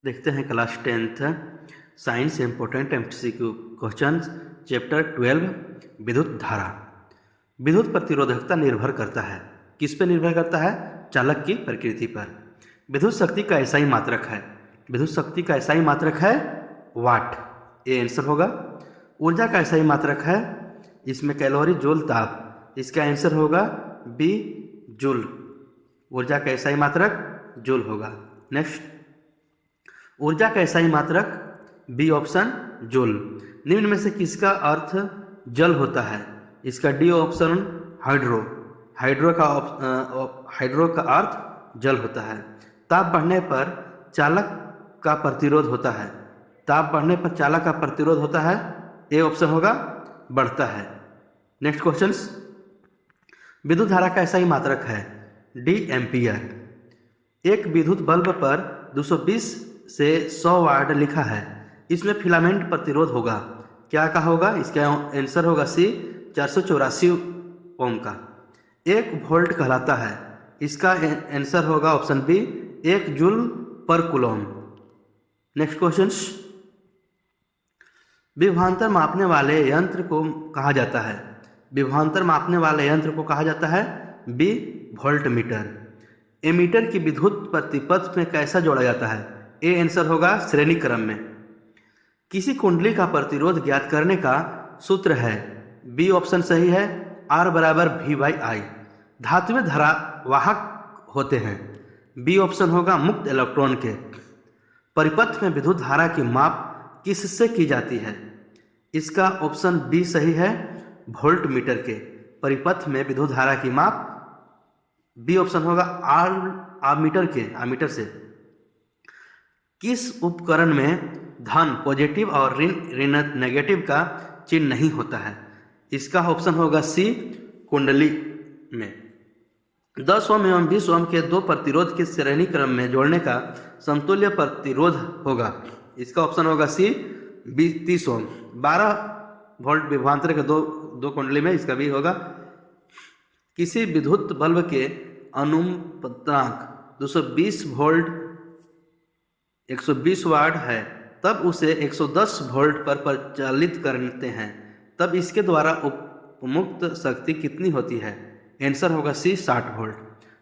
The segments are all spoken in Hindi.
देखते हैं class 10th science important MCQ question chapter 12 विद्युत धारा। विद्युत प्रतिरोधकता निर्भर करता है, किस पर निर्भर करता है? चालक की प्रकृति पर। विद्युत शक्ति का एसआई मात्रक है, विद्युत शक्ति का एसआई मात्रक है वाट, ये आंसर होगा। ऊर्जा का एसआई मात्रक है, इसमें कैलोरी जूल ताप, इसका आंसर होगा बी जूल। ऊर्जा का एसआई मात्रक जूल होगा। नेक्स्ट, ऊर्जा का एसआई मात्रक बी ऑप्शन जूल। निम्न में से किसका अर्थ जल होता है? इसका डी ऑप्शन हाइड्रो। हाइड्रो का अर्थ जल होता है। ताप बढ़ने पर चालक का प्रतिरोध होता है, ताप बढ़ने पर चालक का प्रतिरोध होता है, ए ऑप्शन होगा बढ़ता है। नेक्स्ट क्वेश्चन, विद्युत धारा का एसआई मात्रक है डी एम्पियर। एक विद्युत बल्ब पर 220 से 100 वाट लिखा है, इसमें फिलामेंट प्रतिरोध होगा, क्या का होगा? इसका आंसर होगा सी 484 ओम का। 1 वोल्ट कहलाता है, इसका आंसर होगा option B 1 joule per coulomb. Next question, विभवांतर मापने वाले यंत्र को कहा जाता है? विभवांतर मापने वाले यंत्र को कहा जाता है बी वोल्ट मीटर। एमीटर की विद्युत प्रतिपथ में कैसा जोड़ा जाता है? ए आंसर होगा श्रेणी क्रम में। किसी कुंडली का प्रतिरोध ज्ञात करने का सूत्र है, बी ऑप्शन सही है, आर बराबर वी बाई आई। धातुएं धारावाहक होते हैं, बी ऑप्शन होगा मुक्त इलेक्ट्रॉन के। परिपथ में विद्युत धारा की माप किससे की जाती है? इसका ऑप्शन बी सही है, वोल्ट मीटर के। परिपथ में विद्युत धारा की माप बी ऑप्शन होगा आमीटर से। किस उपकरण में धन पॉजिटिव और ऋण नेगेटिव का चिन्ह नहीं होता है? इसका ऑप्शन होगा सी कुंडली में। 10 ओम एवं 20 ओम के दो प्रतिरोध के श्रेणी क्रम में जोड़ने का समतुल्य प्रतिरोध होगा, इसका ऑप्शन होगा सी 30 ओम। 12 वोल्ट विभवांतर के दो कुंडली में, इसका भी होगा। किसी विद्युत बल्ब के अनुपातांक 220 वोल्ट 120 वाट है, तब उसे 110 वोल्ट पर परिचालित करते हैं, तब इसके द्वारा उपमुक्त शक्ति कितनी होती है? आंसर होगा सी 60 वोल्ट।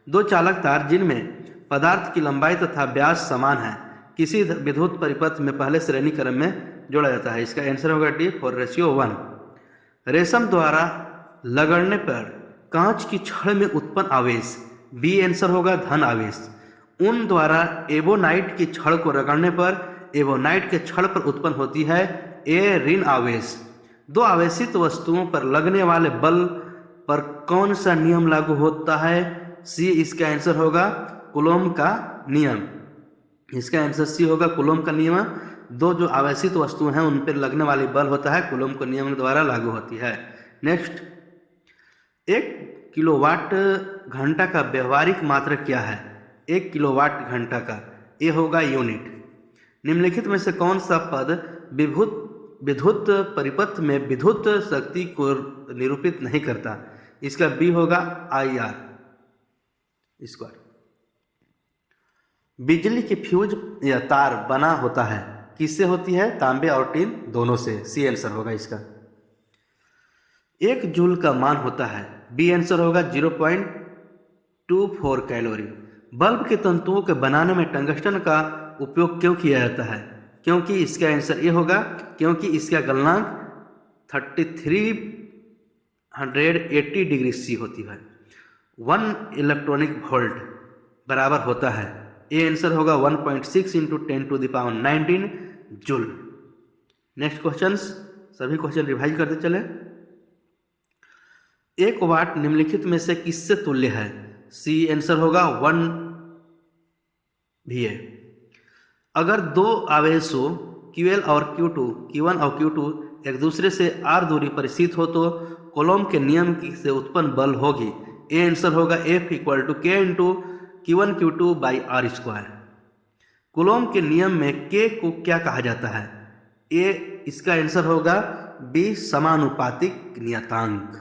2 चालक तार जिनमें पदार्थ की लंबाई तथा व्यास समान है, किसी विद्युत परिपथ में पहले श्रेणी क्रम में जोड़ा जाता है, इसका आंसर होगा डी 4:1। रेशम द्वारा लगड़ने पर कांच की छड़ में उत्पन्न आवेश, बी आंसर होगा धन आवेश। ऊन द्वारा एबोनाइट की छड़ को रगड़ने पर एबोनाइट के छड़ पर उत्पन्न होती है, ए ऋण आवेश। 2 आवेशित वस्तुओं पर लगने वाले बल पर कौन सा नियम लागू होता है? सी इसका आंसर होगा कूलॉम का नियम, इसका आंसर सी होगा कूलॉम का नियम। 2 जो आवेशित वस्तुएं हैं उन पर लगने वाली बल होता है, कूलॉम के नियम द्वारा लागू होती है। नेक्स्ट, 1 किलोवाट घंटा का व्यवहारिक मात्रक क्या है? 1 किलोवाट घंटा का, ये होगा यूनिट। निम्नलिखित में से कौन सा पद विद्युत परिपथ में विद्युत शक्ति को निरूपित नहीं करता? इसका बी होगा IR स्क्वायर। बिजली की फ्यूज या तार बना होता है, किससे होती है? तांबे और टीन दोनों से, सी आंसर होगा इसका। 1 जूल का मान होता है, बी आंसर होगा 0.24 कैलोरी। बल्ब के तंतुओं के बनाने में टंगस्टन का उपयोग क्यों किया जाता है? क्योंकि इसका आंसर ये होगा, क्योंकि इसका गलनांक 3380 डिग्री सी होती है। 1 इलेक्ट्रॉनिक वोल्ट बराबर होता है, ये आंसर होगा 1.6 × 10⁻19 जूल। नेक्स्ट क्वेश्चन, सभी क्वेश्चन रिवाइज करते चले। 1 वाट निम्नलिखित में से किससे तुल्य है? सी आंसर होगा 1 VA। अगर 2 आवेशों QL और Q1 और Q2 एक दूसरे से r दूरी पर स्थित हो तो कूलॉम के नियम से उत्पन्न बल होगी, ए आंसर होगा F = K × Q1Q2/r²। कूलॉम के नियम में K को क्या कहा जाता है? ए इसका आंसर होगा बी समानुपातिक नियतांक।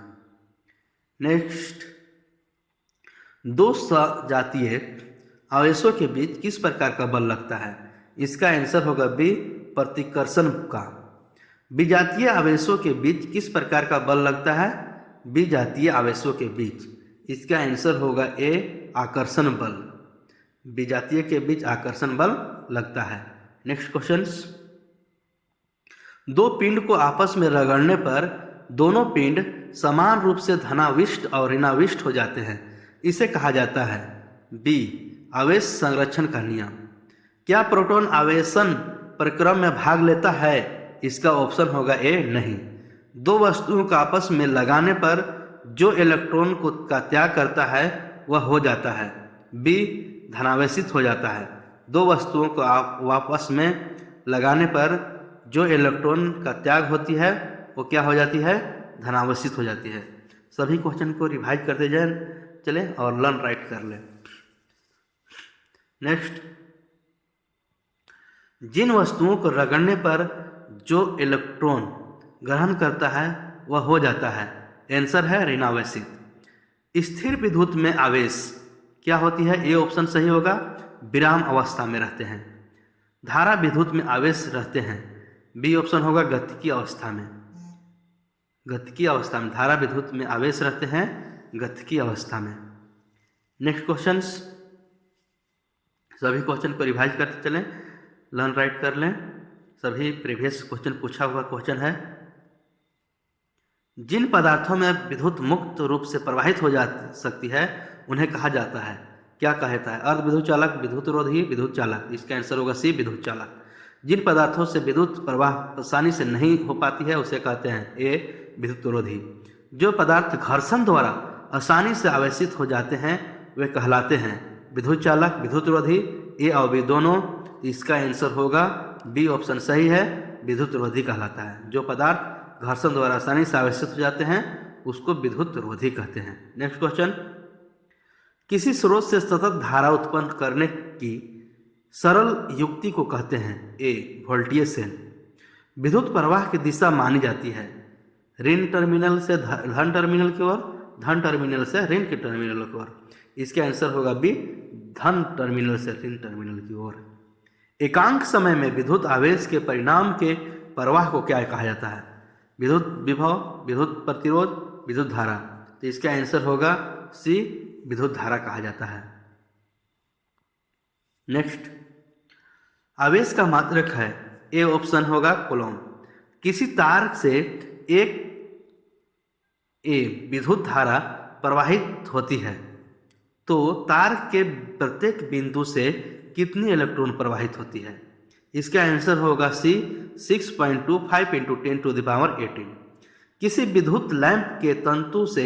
नेक्स्ट, 2 सजातीय आवेशों के बीच किस प्रकार का बल लगता है? इसका आंसर होगा बी, प्रतिकर्षण का। विजातीय आवेशों के बीच किस प्रकार का बल लगता है? विजातीय आवेशों के बीच, इसका आंसर होगा ए, आकर्षण बल। विजातीय के बीच आकर्षण बल लगता है। नेक्स्ट क्वेश्चन, दो पिंड को आपस में रगड़ने पर दोनों पिंड समान रूप से धनाविष्ट और ऋणाविष्ट हो जाते हैं, इसे कहा जाता है बी, आवेश संरक्षण का नियम। क्या प्रोटॉन आवेशन प्रक्रम में भाग लेता है? इसका ऑप्शन होगा ए, नहीं। दो वस्तुओं को आपस में लगाने पर जो इलेक्ट्रॉन को का त्याग करता है वह हो जाता है बी, धनावेशित हो जाता है। दो वस्तुओं को आपस में लगाने पर जो इलेक्ट्रॉन का त्याग होती है वो क्या हो जाती है? धनावेशित हो जाती है। सभी क्वेश्चन को रिवाइज करते जाए चले और लर्न राइट कर लें। नेक्स्ट, जिन वस्तुओं को रगड़ने पर जो इलेक्ट्रॉन ग्रहण करता है वह हो जाता है, आंसर है ऋणावेशित। स्थिर विद्युत में आवेश क्या होती है? ए ऑप्शन सही होगा, विराम अवस्था में रहते हैं। धारा विद्युत में आवेश रहते हैं, बी ऑप्शन होगा, गतिकी अवस्था में। गतिकी अवस्था में धारा विद्युत में आवेश रहते हैं, गतिकी अवस्था में। नेक्स्ट क्वेश्चन, सभी क्वेश्चन को रिवाइज करते चलें, लर्न राइट कर लें। सभी प्रीवियस क्वेश्चन पूछा हुआ क्वेश्चन है। जिन पदार्थों में विद्युत मुक्त रूप से प्रवाहित हो जा सकती है उन्हें कहा जाता है, क्या कहता है? अर्ध विद्युत चालक, विद्युत रोधी, विद्युत चालक। इसका आंसर होगा सी, विद्युत चालक। जिन पदार्थों से विद्युत प्रवाह आसानी से नहीं हो पाती है उसे कहते हैं ए, विद्युत रोधी। जो पदार्थ घर्षण द्वारा आसानी से आवेशित हो जाते हैं वे कहलाते हैं विद्युत चालक, विद्युत रोधी। ए और बी दोनों, इसका आंसर होगा बी ऑप्शन सही है, विद्युत रोधी कहलाता है। जो पदार्थ घर्षण द्वारा आसानी से आवेशित हो जाते हैं उसको विद्युत रोधी कहते हैं। नेक्स्ट क्वेश्चन, किसी स्रोत से सतत धारा उत्पन्न करने की सरल युक्ति को कहते हैं ए, वोल्टेज सेल। विद्युत प्रवाह की दिशा मानी जाती है ऋण टर्मिनल से धन टर्मिनल की ओर, धन टर्मिनल से ऋण के टर्मिनल की ओर। इसका आंसर होगा बी, धन टर्मिनल से ऋण टर्मिनल की ओर। एकांक समय में विद्युत आवेश के परिणाम के प्रवाह को क्या कहा जाता है? विद्युत विभव, विद्युत प्रतिरोध, विद्युत धारा। तो इसका आंसर होगा सी, विद्युत धारा कहा जाता है। नेक्स्ट, आवेश का मात्रक है, ए ऑप्शन होगा कूलॉम। किसी तार से एक विद्युत धारा प्रवाहित होती है तो तार के प्रत्येक बिंदु से कितनी इलेक्ट्रॉन प्रवाहित होती है? इसका आंसर होगा सी, 6.25 × 10⁻18। किसी विद्युत लैंप के तंतु से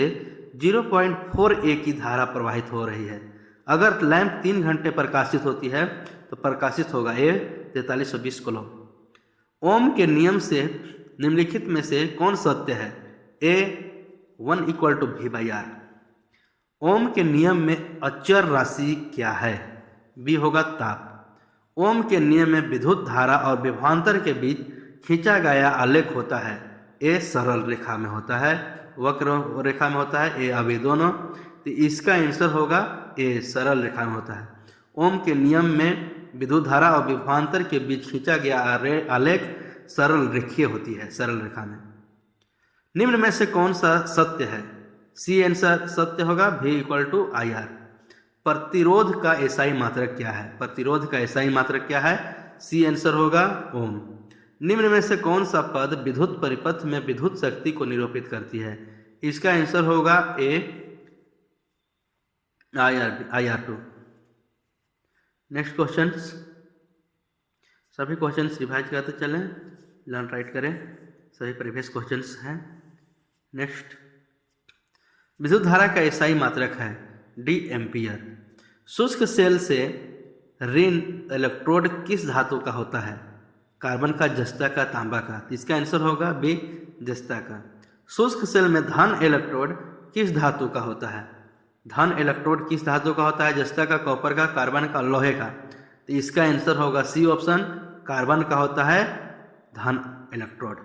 0.4 की धारा प्रवाहित हो रही है। अगर लैंप 3 घंटे प्रकाशित होती है तो प्रकाशित होगा ए, 4320 कूलॉम। ओम के नियम से निम्नलिखित में से कौन सत्य है? ए, 1 = V/R। ओम के नियम में अचर राशि क्या है? बी होगा ताप। ओम के नियम में विद्युत धारा और विभवांतर के बीच खींचा गया आलेख होता है, ए, सरल रेखा में होता है, वक्र रेखा में होता है, ए, अभी दोनों। तो इसका आंसर होगा ए, सरल रेखा में होता है। ओम के नियम में विद्युत धारा और विभवांतर के बीच खींचा गया आलेख सरल रेखीय होती है, सरल रेखा में। निम्न में से कौन सा सत्य है? सी आंसर सत्य होगा, V = IR। प्रतिरोध का एसआई मात्रक क्या है? प्रतिरोध का एसआई मात्रक क्या है? सी आंसर होगा ओम। निम्न में से कौन सा पद विद्युत परिपथ में विद्युत शक्ति को निरूपित करती है? इसका आंसर होगा ए, IR2। नेक्स्ट क्वेश्चन, सभी क्वेश्चंस रिवाइज करते चलें, लर्न राइट करें। सभी प्रीवियस क्वेश्चंस हैं। नेक्स्ट, विद्युत धारा का एसआई मात्रक है डी, एम्पियर। शुष्क सेल से ऋण इलेक्ट्रोड किस धातु का होता है? कार्बन का, जस्ता का, तांबा का। इसका आंसर होगा बी, जस्ता का। शुष्क सेल में धन इलेक्ट्रोड किस धातु का होता है? धन इलेक्ट्रोड किस धातु का होता है? जस्ता का, कॉपर का, कार्बन का, लोहे का। तो इसका आंसर होगा सी ऑप्शन, कार्बन का होता है धन इलेक्ट्रोड।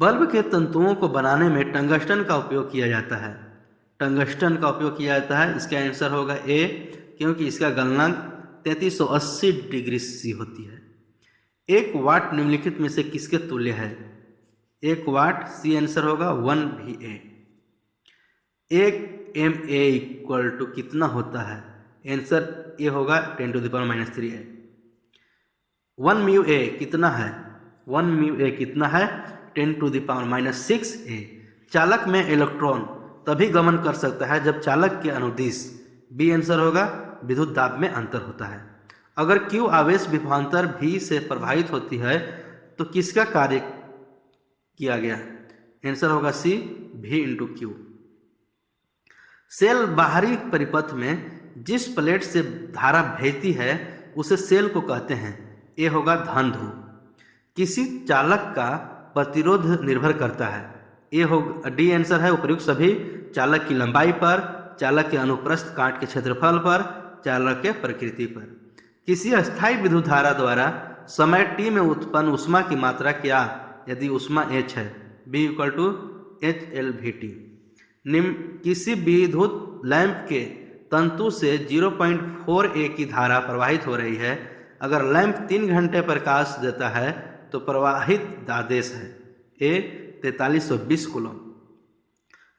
बल्ब के तंतुओं को बनाने में टंगस्टन का उपयोग किया जाता है। टंगस्टन का उपयोग किया जाता है, इसका आंसर होगा ए, क्योंकि इसका गलनांक 3380 डिग्री सी होती है। 1 वाट निम्नलिखित में से किसके तुल्य है? 1 वाट, सी आंसर होगा 1 VA। 1 MA इक्वल टू कितना होता है? आंसर ये होगा 10⁻³ है। 1 μA कितना है? 1 μA कितना है? 10⁻⁻6A। चालक में इलेक्ट्रॉन तभी गमन कर सकता है जब चालक के अनुदिश, बी आंसर होगा, विद्युत दाब में अंतर होता है। अगर Q आवेश विभवांतर V से प्रभावित होती है तो किसका कार्य किया गया? आंसर होगा सी, V/Q। सेल बाहरी परिपथ में जिस प्लेट से धारा भेजती है उसे सेल को कहते हैं। ये होगा धन ध्रुव। किसी चालक का प्रतिरोध निर्भर करता है। ये होगा डी आंसर है, उपर्युक्त सभी चालक की लंबाई पर, चालक के अनुप्रस्थ काट के क्षेत्रफल पर, चालक के प्रकृति पर। किसी अस्थायी विद्युत धारा द्वारा समय t में उत्पन्न ऊष्मा की मात्रा क्या यदि ऊष्मा h है? B = HLVT। किसी विद्युत लैंप के तंतु से 0.4 A की धारा प्रवाहित हो रही है। अगर लैंप 3 घंटे प्रकाश देता है तो प्रवाहित आदेश है A 4320 कूलम।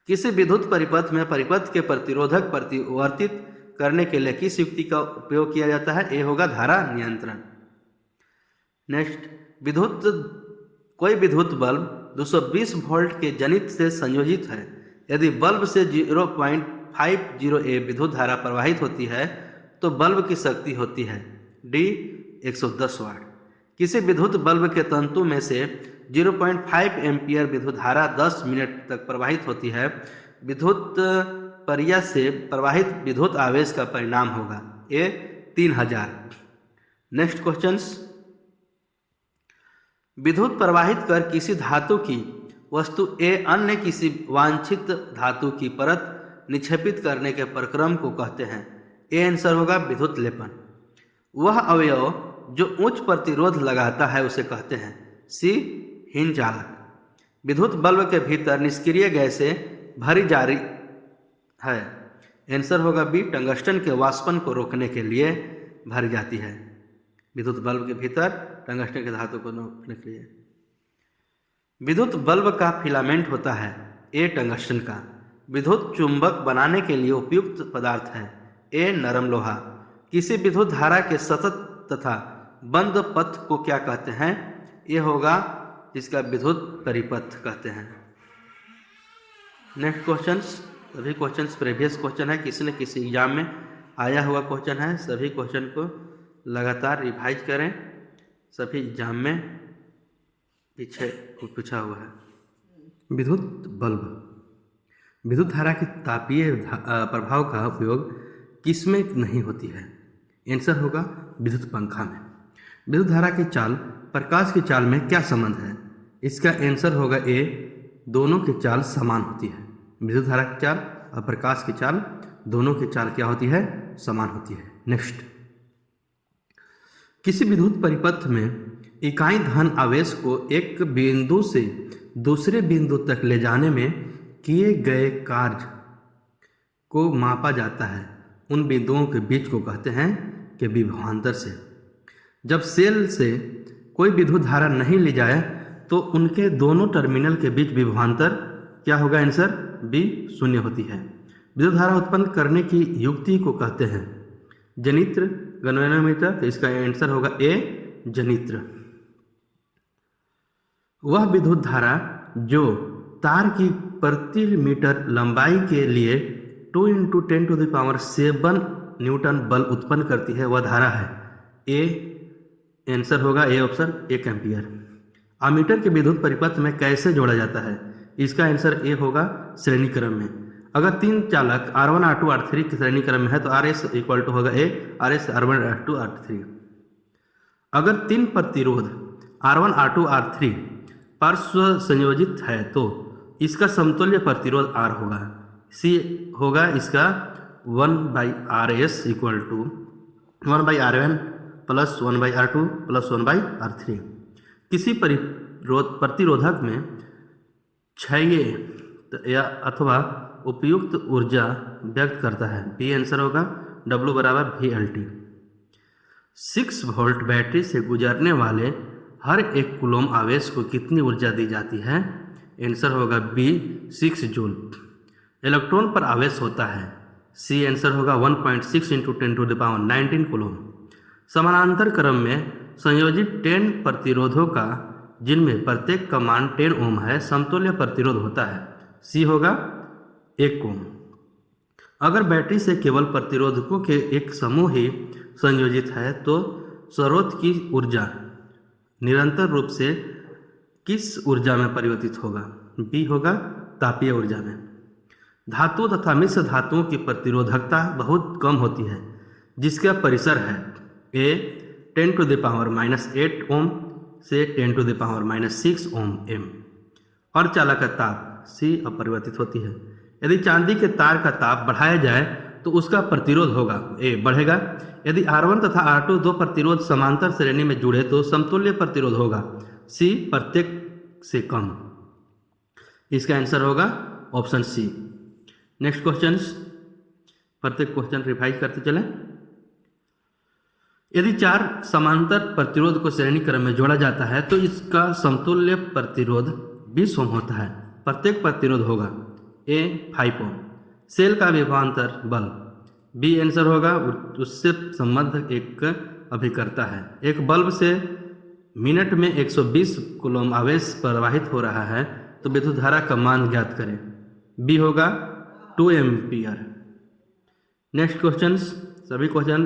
किसी विद्युत परिपथ में परिपथ के प्रतिरोधक परिवर्तित करने के लिए किस युक्ति का उपयोग किया जाता है? ए होगा धारा नियंत्रण। नेक्स्ट, कोई विद्युत बल्ब 220 वोल्ट के जनित्र से संयोजित है। यदि बल्ब से 0.50 A विद्युत धारा प्रवाहित होती है तो बल्ब की शक्ति होती है डी 110 वाट। किसी विद्युत बल्ब के तंतु में से 0.5 एम्पियर विद्युत धारा 10 मिनट तक प्रवाहित होती है। विद्युत परिया से प्रवाहित विद्युत आवेश का परिणाम होगा ए 3000। नेक्स्ट क्वेश्चंस, विद्युत प्रवाहित कर किसी धातु की वस्तु ए अन्य किसी वांछित धातु की परत निक्षेपित करने के प्रक्रम को कहते हैं। ए आंसर होगा विद्युत लेपन। वह अवयव जो उच्च प्रतिरोध लगाता है उसे कहते हैं। सी हिमचालक। विद्युत बल्ब के भीतर निष्क्रिय गैसें भरी जा रही है। आंसर होगा बी, टंगस्टन के वाष्पन को रोकने के लिए भरी जाती है। विद्युत बल्ब के भीतर टंगस्टन के धातु को रोकने के लिए। विद्युत बल्ब का फिलामेंट होता है ए टंगस्टन का। विद्युत चुंबक बनाने के लिए उपयुक्त पदार्थ है ए नरम लोहा। किसी विद्युत धारा के सतत तथा बंद पथ को क्या कहते हैं? ये होगा इसका विद्युत परिपथ कहते हैं। नेक्स्ट क्वेश्चंस, सभी क्वेश्चंस प्रीवियस क्वेश्चन है, किसी न किसी एग्जाम में आया हुआ क्वेश्चन है। सभी क्वेश्चन को लगातार रिवाइज करें, सभी एग्जाम में पीछे को पूछा हुआ है। विद्युत बल्ब, विद्युत धारा की तापीय प्रभाव का उपयोग किसमें नहीं होती है? आंसर होगा विद्युत पंखा में। विद्युत धारा की चाल प्रकाश की चाल में क्या संबंध है? इसका आंसर होगा ए, दोनों की चाल समान होती है। विद्युत धारा की चाल और प्रकाश की चाल, दोनों की चाल क्या होती है? समान होती है। नेक्स्ट, किसी विद्युत परिपथ में इकाई धन आवेश को एक बिंदु से दूसरे बिंदु तक ले जाने में किए गए कार्य को मापा जाता है। उन बिंदुओं के बीच को कहते हैं कि विभवांतर से। जब सेल से कोई विद्युत धारा नहीं ली जाए तो उनके दोनों टर्मिनल के बीच विभवांतर क्या होगा? आंसर बी, 0 होती है। विद्युत धारा उत्पन्न करने की युक्ति को कहते हैं जनित्र, गैल्वेनोमीटर। तो इसका आंसर होगा ए, जनित्र। वह विद्युत धारा जो तार की प्रति मीटर लंबाई के लिए 2 × 10⁷ न्यूटन बल उत्पन्न करती है, वह धारा है ए, आंसर होगा ए ऑप्शन, 1 एम्पियर। अमीटर के विद्युत परिपथ में कैसे जोड़ा जाता है? इसका आंसर ए होगा श्रेणी क्रम में। अगर 3 चालक R1 R2 R3 की श्रेणी क्रम में है तो RS = होगा ए, RS R1 R2 R3। अगर 3 प्रतिरोध R1 R2 R3 पार्श्व संयोजित है तो इसका समतुल्य प्रतिरोध R होगा। सी होगा इसका 1/RS = 1/R1 + 1/R2 + 1/R3। किसी प्रतिरोधक में क्षय या अथवा उपयुक्त ऊर्जा व्यक्त करता है। बी आंसर होगा W = VLT। 6 वोल्ट बैटरी से गुजरने वाले हर एक कूलम आवेश को कितनी ऊर्जा दी जाती है? आंसर होगा बी 6 जूल। इलेक्ट्रॉन पर आवेश होता है, सी आंसर होगा 1.6 इंटू 10⁻19 कूलम। समानांतर क्रम में संयोजित 10 प्रतिरोधों का जिनमें प्रत्येक का मान 10 ओम है समतुल्य प्रतिरोध होता है, सी होगा 1 ओम। अगर बैटरी से केवल प्रतिरोधकों के एक समूह ही संयोजित है तो स्रोत की ऊर्जा निरंतर रूप से किस ऊर्जा में परिवर्तित होगा? बी होगा तापीय ऊर्जा में। धातु तथा मिश्र धातुओं की प्रतिरोधकता बहुत कम होती है जिसका परिसर है ए 10⁻⁻8 ओम से 10⁻⁻6 ओम एम और चालक का ताप सी अपरिवर्तित होती है। यदि चांदी के तार का ताप बढ़ाया जाए तो उसका प्रतिरोध होगा ए बढ़ेगा। यदि R1 तथा R2 दो प्रतिरोध समांतर श्रेणी में जुड़े तो समतुल्य प्रतिरोध होगा, सी प्रत्येक से कम। इसका आंसर होगा ऑप्शन सी। नेक्स्ट क्वेश्चन, प्रत्येक क्वेश्चन रिवाइज करते चलें। यदि 4 समांतर प्रतिरोध को श्रेणी क्रम में जोड़ा जाता है तो इसका समतुल्य प्रतिरोध 20 ओम होता है। प्रत्येक प्रतिरोध होगा ए 5 ओम। सेल का विभवांतर बल बी आंसर होगा, उससे संबद्ध एक अभिकर्ता है। एक बल्ब से मिनट में 120 कूलम आवेश प्रवाहित हो रहा है तो विद्युत धारा का मान ज्ञात करें, बी होगा 2 एम्पियर। नेक्स्ट क्वेश्चन, सभी क्वेश्चन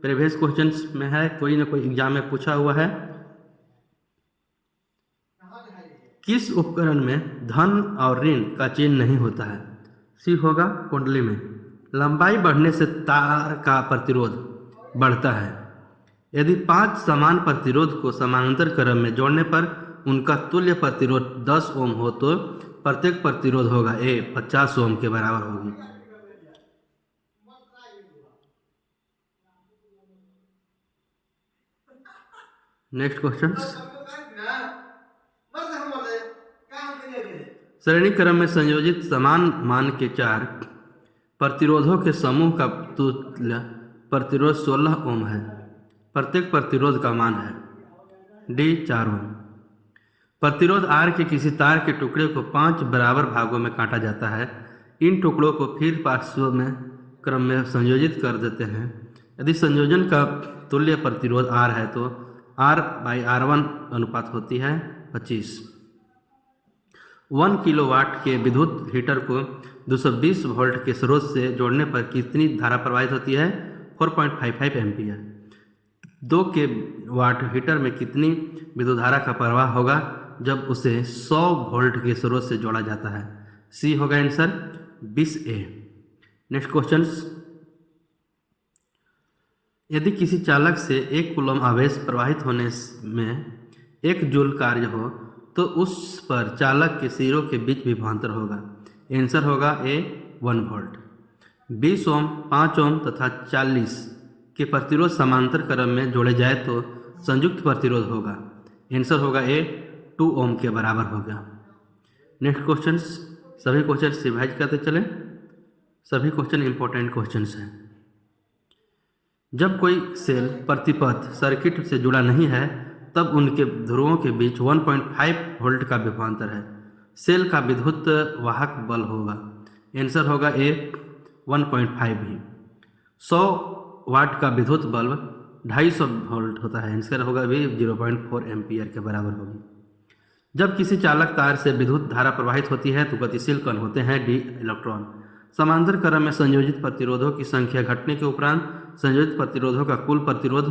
प्रीवियस क्वेश्चंस में है, कोई ना कोई एग्जाम में पूछा हुआ है। किस उपकरण में धन और ऋण का चिन्ह नहीं होता है? सी होगा कुंडली में। लंबाई बढ़ने से तार का प्रतिरोध बढ़ता है। यदि 5 समान प्रतिरोध को समानांतर क्रम में जोड़ने पर उनका तुल्य प्रतिरोध 10 ओम हो तो प्रत्येक प्रतिरोध होगा ए 50 ओम के बराबर होगी। नेक्स्ट क्वेश्चन, श्रेणी क्रम में संयोजित समान मान के 4 प्रतिरोधों के समूह का तुल्य प्रतिरोध 16 ओम है। प्रत्येक प्रतिरोध का मान है डी 4 ओम। प्रतिरोध आर के किसी तार के टुकड़े को 5 बराबर भागों में काटा जाता है। इन टुकड़ों को फिर पार्श्व में क्रम में संयोजित कर देते हैं। यदि संयोजन का तुल्य प्रतिरोध आर है तो R/R1 अनुपात होती है 25। 1 किलोवाट के विद्युत हीटर को 220 वोल्ट के स्रोत से जोड़ने पर कितनी धारा प्रवाहित होती है? 4.55 एम्पियर। 2 के वाट हीटर में कितनी विद्युत धारा का प्रवाह होगा जब उसे 100 वोल्ट के स्रोत से जोड़ा जाता है? सी होगा आंसर 20A। नेक्स्ट क्वेश्चन, यदि किसी चालक से 1 कूलम आवेश प्रवाहित होने में 1 जूल कार्य हो तो उस पर चालक के सिरों के बीच विभवांतर होगा। आंसर होगा ए 1 वोल्ट। 20 ओम, 5 ओम तथा 40 के प्रतिरोध समांतर क्रम में जोड़े जाए तो संयुक्त प्रतिरोध होगा। आंसर होगा ए 2 ओम के बराबर होगा। नेक्स्ट क्वेश्चन, सभी क्वेश्चन रिवाइज करते चलें। सभी क्वेश्चन इंपॉर्टेंट क्वेश्चन हैं। जब कोई सेल प्रतिपथ सर्किट से जुड़ा नहीं है तब उनके ध्रुवों के बीच 1.5 वोल्ट का विभवांतर है। सेल का विद्युत वाहक बल होगा। आंसर होगा ए 1.5 भी। 100 वाट का विद्युत बल्ब 250 वोल्ट होता है। आंसर होगा भी 0.4 एम्पियर के बराबर होगी। जब किसी चालक तार से विद्युत धारा प्रवाहित होती है तो गतिशील कण होते हैं डी इलेक्ट्रॉन। समांतर क्रम में संयोजित प्रतिरोधों की संख्या घटने के उपरांत संयोजित प्रतिरोधों का कुल प्रतिरोध,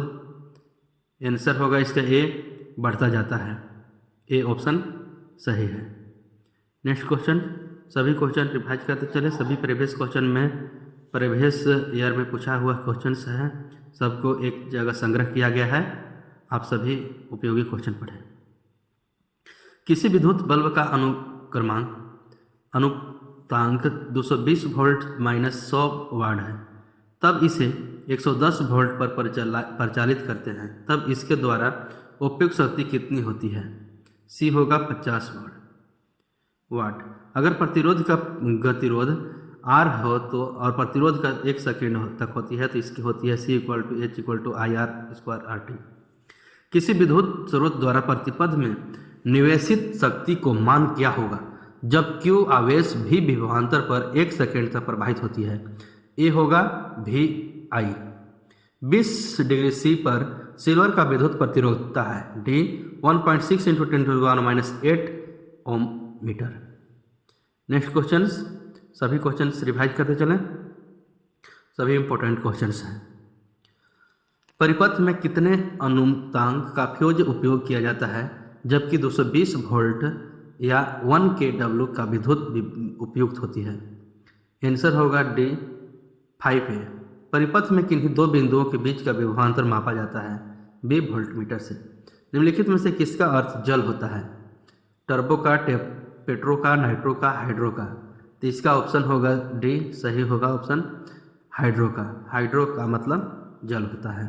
आंसर होगा इसका ए बढ़ता जाता है। ए ऑप्शन सही है। नेक्स्ट क्वेश्चन, सभी क्वेश्चन रिवाइज करते चले। सभी प्रीवियस क्वेश्चन में प्रीवियस ईयर में पूछा हुआ क्वेश्चंस है, सबको एक जगह संग्रह किया गया है। आप सभी उपयोगी क्वेश्चन पढ़ें। किसी विद्युत बल्ब का अनुपातांक 220 वोल्ट माइनस 100 वाट है, तब इसे 110 वोल्ट पर परिचालित करते हैं, तब इसके द्वारा उपयुक्त शक्ति कितनी होती है? सी होगा 50 वाट। अगर प्रतिरोध का गतिरोध आर हो तो और प्रतिरोध का 1 सेकेंड तक होती है तो इसकी होती है C=H=IR²RT। किसी विद्युत स्रोत द्वारा प्रतिपद में निवेशित शक्ति को मान क्या होगा जब Q आवेश भी विभवांतर पर 1 सेकेंड तक प्रवाहित होती है। ए होगा VI। 20 डिग्री C पर सिल्वर का विद्युत प्रतिरोधकता है D 1.6 × 10⁻⁸ ओम मीटर। नेक्स्ट क्वेश्चंस, सभी क्वेश्चंस रिवाइज करते चलें, सभी इंपॉर्टेंट क्वेश्चंस हैं। परिपथ में कितने अनुमतांक का फ्यूज उपयोग किया जाता है जबकि 220 वोल्ट या 1 kW का विद्युत उपयुक्त होती है। आंसर होगा D 5A। परिपथ में किन्हीं दो बिंदुओं के बीच का विभवांतर मापा जाता है B वोल्टमीटर से। निम्नलिखित में से किसका अर्थ जल होता है? टर्बो का, पेट्रो का, नाइट्रो का, हाइड्रो का। तो इसका ऑप्शन होगा D, सही होगा ऑप्शन हाइड्रो का। हाइड्रो का मतलब जल होता है।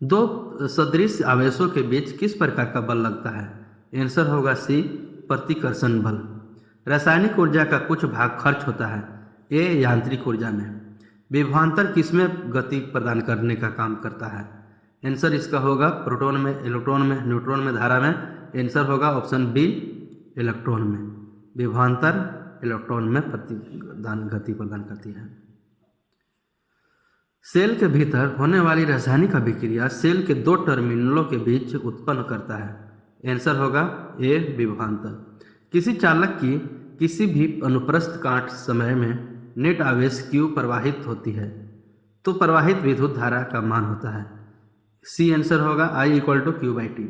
दो सदृश आवेशों के बीच किस प्रकार का बल लगता है? आंसर होगा C, प्रतिकर्षण बल। रासायनिक ऊर्जा का कुछ भाग खर्च होता है A, यांत्रिक ऊर्जा में। विभवांतर किसमें गति प्रदान करने का काम करता है? आंसर इसका होगा प्रोटॉन में, इलेक्ट्रॉन में, न्यूट्रॉन में, धारा में। आंसर होगा ऑप्शन B, इलेक्ट्रॉन में। विभवांतर इलेक्ट्रॉन में गति प्रदान करती है। सेल के भीतर होने वाली रासायनिक अभिक्रिया सेल के दो टर्मिनलों के बीच उत्पन्न करता है। आंसर होगा A, विभवांतर। किसी चालक की किसी भी अनुप्रस्थ काट समय में नेट आवेश Q प्रवाहित होती है तो प्रवाहित विद्युत धारा का मान होता है C। आंसर होगा I = Q/T।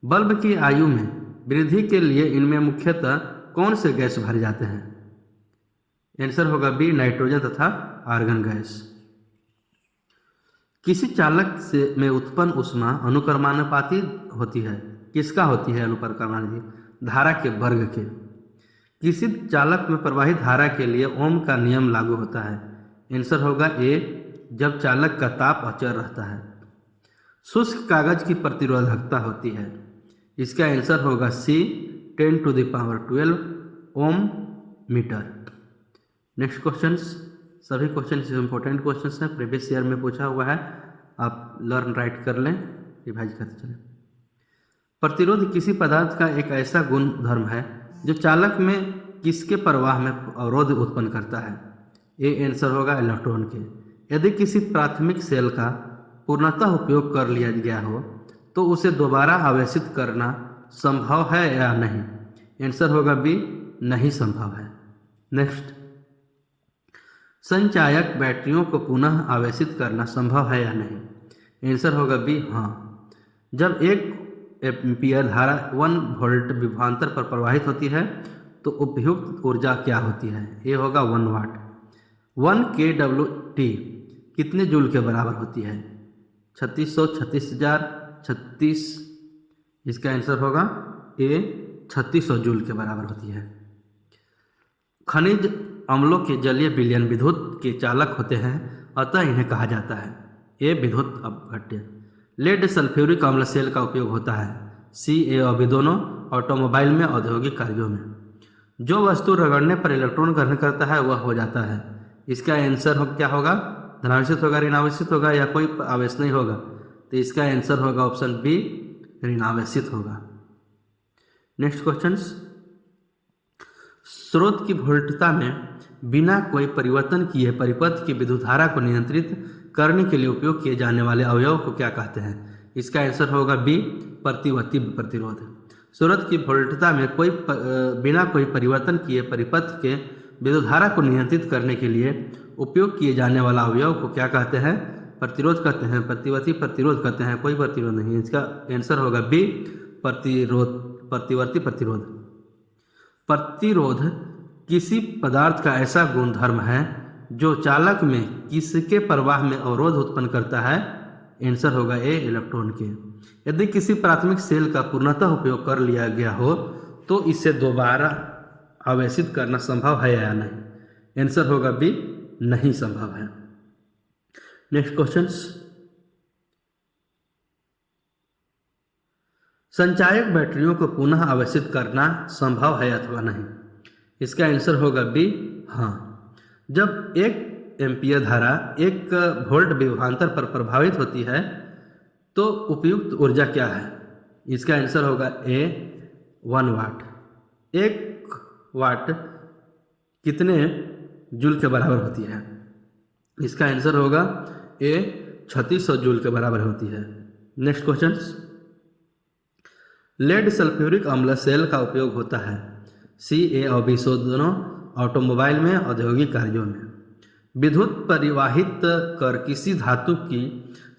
बल्ब की आयु में वृद्धि के लिए इनमें मुख्यतः कौन से गैस भरे जाते हैं? आंसर होगा B, नाइट्रोजन तथा आर्गन गैस। किसी चालक से में उत्पन्न ऊष्मा अनुक्रमानुपाती होती है। किसका होती है अनुक्रमानुपाती? धारा के वर्ग के। किसी चालक में प्रवाहित धारा के लिए ओम का नियम लागू होता है। आंसर होगा A, जब चालक का ताप अचर रहता है। शुष्क कागज की प्रतिरोधकता होती है। इसका आंसर होगा C, 10⁻12 ओम मीटर। नेक्स्ट क्वेश्चंस, सभी क्वेश्चन इंपॉर्टेंट क्वेश्चंस हैं, प्रीवियस ईयर में पूछा हुआ है, आप लर्न राइट कर लें, रिवाइज करते चलें। प्रतिरोध किसी पदार्थ का एक ऐसा गुण धर्म है जो चालक में किसके प्रवाह में अवरोध उत्पन्न करता है? ए, आंसर होगा इलेक्ट्रॉन के। यदि किसी प्राथमिक सेल का पूर्णतः उपयोग कर लिया गया हो तो उसे दोबारा आवेशित करना संभव है या नहीं? आंसर होगा B, नहीं संभव है। नेक्स्ट, संचायक बैटरियों को पुनः आवेशित करना संभव है या नहीं? आंसर होगा B, हाँ। जब 1 एम्पीयर धारा 1 वोल्ट विभवांतर पर प्रवाहित होती है तो उपयुक्त ऊर्जा क्या होती है? ये होगा 1 वाट। 1 kWt कितने जूल के बराबर होती है? 3600, 36,000, 36। इसका आंसर होगा A, 3600 जूल के बराबर होती है। खनिज अम्लों के जलीय विलयन विद्युत के चालक होते हैं, अतः इन्हें कहा जाता है A, विद्युत अपघट्य। लेड सल्फ्यूरिक अम्ल सेल का उपयोग होता है C, A और B दोनों ऑटोमोबाइल में, औद्योगिक कार्यों में। जो वस्तु रगड़ने पर इलेक्ट्रॉन ग्रहण करता है वह हो जाता है। इसका आंसर क्या होगा? धनावेशित होगा, ऋणावेशित होगा या कोई आवेश नहीं होगा? तो इसका आंसर होगा ऑप्शन B, ऋणावेशित होगा। नेक्स्ट क्वेश्चन, स्रोत की वोल्टता में बिना कोई परिवर्तन किए परिपथ की विद्युत धारा को नियंत्रित करने के लिए उपयोग किए जाने वाले अवयव को क्या कहते हैं? इसका आंसर होगा B, प्रतिवर्ती प्रतिरोध। स्रोत की वोल्टता में बिना कोई परिवर्तन किए परिपथ के विद्युत धारा को नियंत्रित करने के लिए उपयोग किए जाने वाला अवयव को क्या कहते हैं? प्रतिरोध कहते हैं, प्रतिवर्ती प्रतिरोध कहते हैं, कोई प्रतिरोध नहीं। इसका आंसर होगा B, प्रतिवर्ती प्रतिरोध। प्रतिरोध किसी पदार्थ का ऐसा गुणधर्म है जो चालक में किसके प्रवाह में अवरोध उत्पन्न करता है? आंसर होगा A, इलेक्ट्रॉन के। यदि किसी प्राथमिक सेल का पूर्णतः उपयोग कर लिया गया हो तो इसे दोबारा आवेशित करना संभव है या नहीं? आंसर होगा B, नहीं संभव है। नेक्स्ट क्वेश्चन, संचायक बैटरियों को पुनः आवेशित करना संभव है अथवा नहीं? इसका आंसर होगा बी। हाँ, जब 1 एम्पियर धारा 1 वोल्ट विभवांतर पर प्रभावित होती है तो उपयुक्त ऊर्जा क्या है? इसका आंसर होगा ए 1 वाट। 1 वाट कितने जूल के बराबर होती है? इसका आंसर होगा ए 3600 जूल के बराबर होती है। नेक्स्ट क्वेश्चन, लेड सल्फ्यूरिक अम्ल सेल का उपयोग होता है CA और B दोनों ऑटोमोबाइल में, औद्योगिक कार्यों में। विद्युत परिवाहित कर किसी धातु की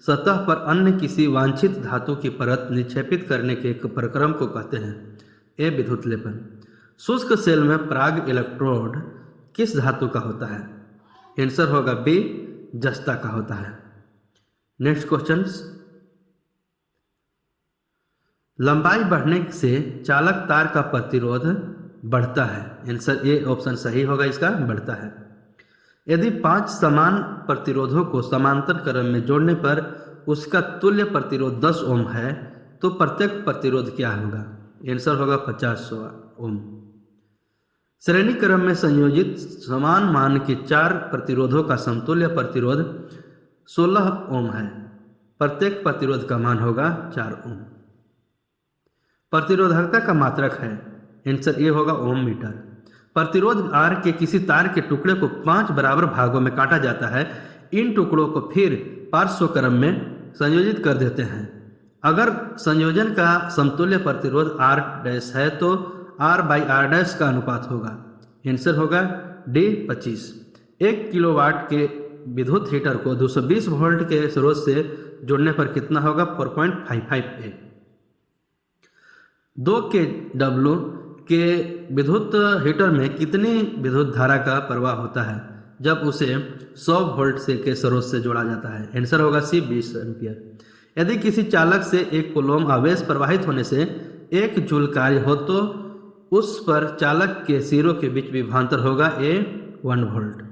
सतह पर अन्य किसी वांछित धातु की परत निक्षेपित करने के एक प्रक्रम को कहते हैं? ए विद्युत लेपन। शुष्क सेल में पराग इलेक्ट्रोड किस धातु का होता है? आंसर होगा बी, जस्ता का होता है। नेक्स्ट क्वेश्चन, लंबाई बढ़ने से चालक तार का प्रतिरोध बढ़ता है। आंसर ए ऑप्शन सही होगा, इसका बढ़ता है। यदि 5 समान प्रतिरोधों को समांतर क्रम में जोड़ने पर उसका तुल्य प्रतिरोध 10 ओम है तो प्रत्येक प्रतिरोध क्या होगा? आंसर होगा 50 ओम। श्रेणी क्रम में संयोजित समान मान के 4 प्रतिरोधों का समतुल्य प्रतिरोध 16 ओम है। प्रत्येक प्रतिरोध का मान होगा 4 ओम। प्रतिरोधकता का मात्रक है, आंसर ए होगा ओम मीटर। प्रतिरोध R के किसी तार के टुकड़े को 5 बराबर भागों में काटा जाता है। इन टुकड़ों को फिर पार्श्व क्रम में संयोजित कर देते हैं। अगर संयोजन का समतुल्य प्रतिरोध R डैश है तो R बाई R डैश का अनुपात होगा। आंसर होगा डी 25। 1 किलोवाट के विद्युत हीटर को 220 वोल्ट के स्रोत से जोड़ने पर कितना होगा? 4.55 A। 2 kW के विद्युत हीटर में कितनी विद्युत धारा का प्रवाह होता है जब उसे 100 वोल्ट से के स्रोत से जोड़ा जाता है? आंसर होगा सी 20 एम्पियर। यदि किसी चालक से 1 कूलम आवेश प्रवाहित होने से 1 जूल कार्य हो तो उस पर चालक के सिरों के बीच विभवांतर होगा ए 1 वोल्ट।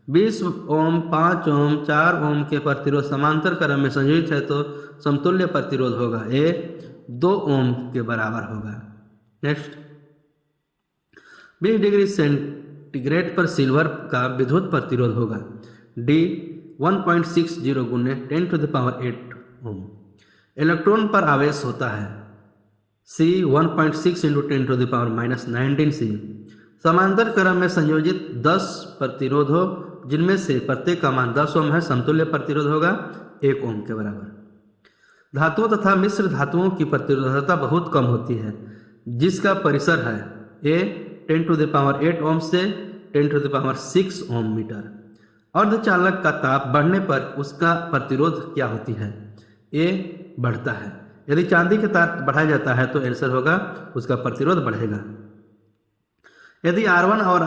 20 ओम, 5 ओम, 4 ओम के प्रतिरोध समांतर क्रम में संयोजित है तो समतुल्य प्रतिरोध होगा ए 2 ओम के बराबर होगा। नेक्स्ट, 20 डिग्री सेंटीग्रेड पर सिल्वर का विद्युत प्रतिरोध होगा डी 1.60 गुने 10⁸ ओम। इलेक्ट्रॉन पर आवेश होता है सी 1.6 × 10⁻⁻19 सी। समांतर क्रम में संयोजित 10 प्रतिरोधों जिनमें से प्रत्येक का मान 10 ओम है, समतुल्य प्रतिरोध होगा 1 ओम के बराबर। धातुओं तथा मिश्र धातुओं की प्रतिरोधकता बहुत कम होती है जिसका परिसर है ए 10⁸ ओम से 10⁻6 ओम मीटर। अर्धचालक का ताप बढ़ने पर उसका प्रतिरोध क्या होती है? ए बढ़ता है। यदि चांदी का ताप बढ़ाया जाता है तो आंसर होगा उसका प्रतिरोध बढ़ेगा। यदि R1 और